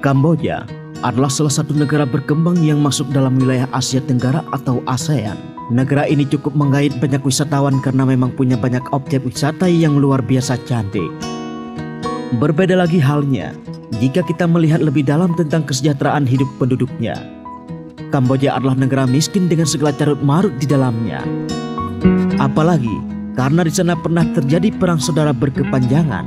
Kamboja adalah salah satu negara berkembang yang masuk dalam wilayah Asia Tenggara atau ASEAN. Negara ini cukup menggait banyak wisatawan karena memang punya banyak objek wisata yang luar biasa cantik. Berbeda lagi halnya jika kita melihat lebih dalam tentang kesejahteraan hidup penduduknya. Kamboja adalah negara miskin dengan segala carut marut di dalamnya. Apalagi karena di sana pernah terjadi perang saudara berkepanjangan.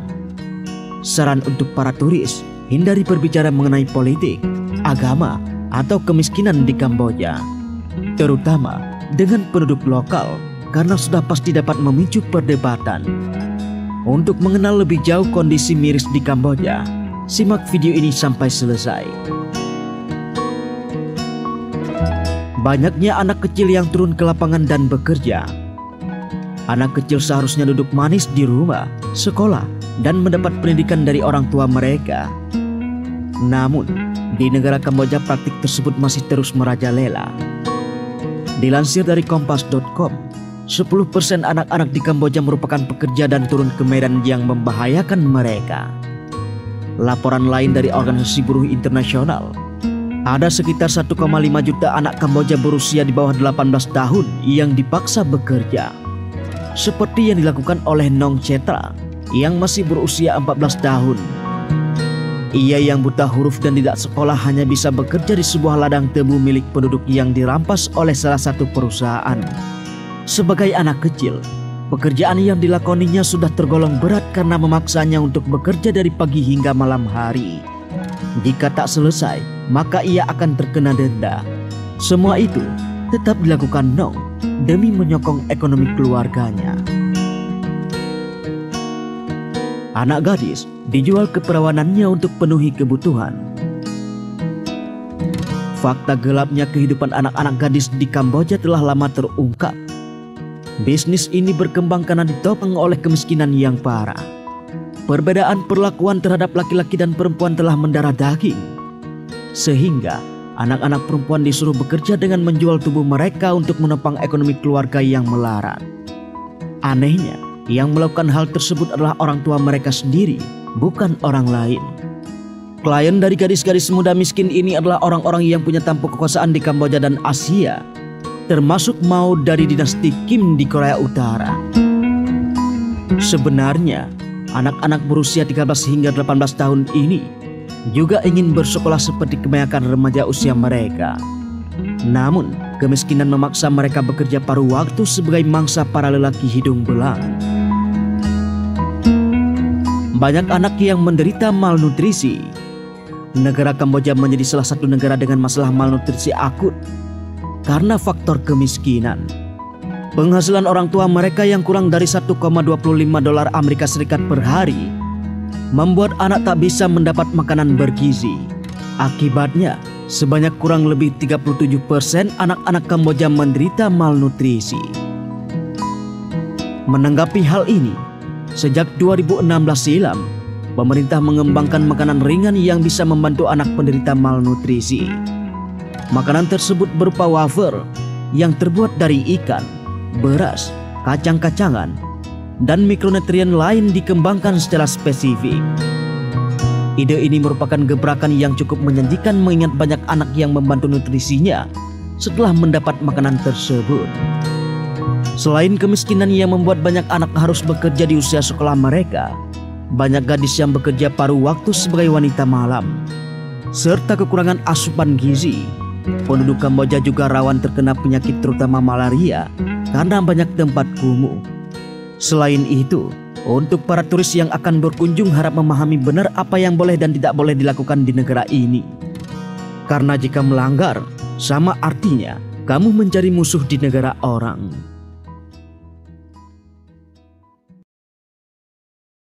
Saran untuk para turis, hindari berbicara mengenai politik, agama, atau kemiskinan di Kamboja, terutama dengan penduduk lokal, karena sudah pasti dapat memicu perdebatan. Untuk mengenal lebih jauh kondisi miris di Kamboja, simak video ini sampai selesai. Banyaknya anak kecil yang turun ke lapangan dan bekerja. Anak kecil seharusnya duduk manis di rumah, sekolah, dan mendapat pendidikan dari orang tua mereka. Namun, di negara Kamboja praktik tersebut masih terus merajalela. Dilansir dari Kompas.com, 10% anak-anak di Kamboja merupakan pekerja dan turun ke medan yang membahayakan mereka. Laporan lain dari Organisasi Buruh Internasional, ada sekitar 1,5 juta anak Kamboja berusia di bawah 18 tahun yang dipaksa bekerja. Seperti yang dilakukan oleh Nong Chetra yang masih berusia 14 tahun. Ia yang buta huruf dan tidak sekolah hanya bisa bekerja di sebuah ladang tebu milik penduduk yang dirampas oleh salah satu perusahaan. Sebagai anak kecil, pekerjaan yang dilakoninya sudah tergolong berat karena memaksanya untuk bekerja dari pagi hingga malam hari. Jika tak selesai, maka ia akan terkena denda. Semua itu tetap dilakukan Nong demi menyokong ekonomi keluarganya. Anak gadis dijual ke perawanannya untuk penuhi kebutuhan. Fakta gelapnya kehidupan anak-anak gadis di Kamboja telah lama terungkap. Bisnis ini berkembang karena ditopang oleh kemiskinan yang parah. Perbedaan perlakuan terhadap laki-laki dan perempuan telah mendarah daging, sehingga anak-anak perempuan disuruh bekerja dengan menjual tubuh mereka untuk menopang ekonomi keluarga yang melarat. Anehnya, yang melakukan hal tersebut adalah orang tua mereka sendiri, bukan orang lain. Klien dari gadis-gadis muda miskin ini adalah orang-orang yang punya tampuk kekuasaan di Kamboja dan Asia, termasuk Mao dari dinasti Kim di Korea Utara. Sebenarnya, anak-anak berusia 13 hingga 18 tahun ini juga ingin bersekolah seperti kebanyakan remaja usia mereka. Namun, kemiskinan memaksa mereka bekerja paruh waktu sebagai mangsa para lelaki hidung belang. Banyak anak yang menderita malnutrisi. Negara Kamboja menjadi salah satu negara dengan masalah malnutrisi akut karena faktor kemiskinan. Penghasilan orang tua mereka yang kurang dari 1,25 dolar Amerika Serikat per hari membuat anak tak bisa mendapat makanan bergizi. Akibatnya, sebanyak kurang lebih 37% anak-anak Kamboja menderita malnutrisi. Menanggapi hal ini, sejak 2016 silam, pemerintah mengembangkan makanan ringan yang bisa membantu anak penderita malnutrisi. Makanan tersebut berupa wafer yang terbuat dari ikan, beras, kacang-kacangan, dan mikronutrien lain dikembangkan secara spesifik. Ide ini merupakan gebrakan yang cukup menjanjikan mengingat banyak anak yang membantu nutrisinya setelah mendapat makanan tersebut. Selain kemiskinan yang membuat banyak anak harus bekerja di usia sekolah mereka, banyak gadis yang bekerja paruh waktu sebagai wanita malam, serta kekurangan asupan gizi. Penduduk Kamboja juga rawan terkena penyakit terutama malaria karena banyak tempat kumuh. Selain itu, untuk para turis yang akan berkunjung harap memahami benar apa yang boleh dan tidak boleh dilakukan di negara ini. Karena jika melanggar, sama artinya kamu mencari musuh di negara orang.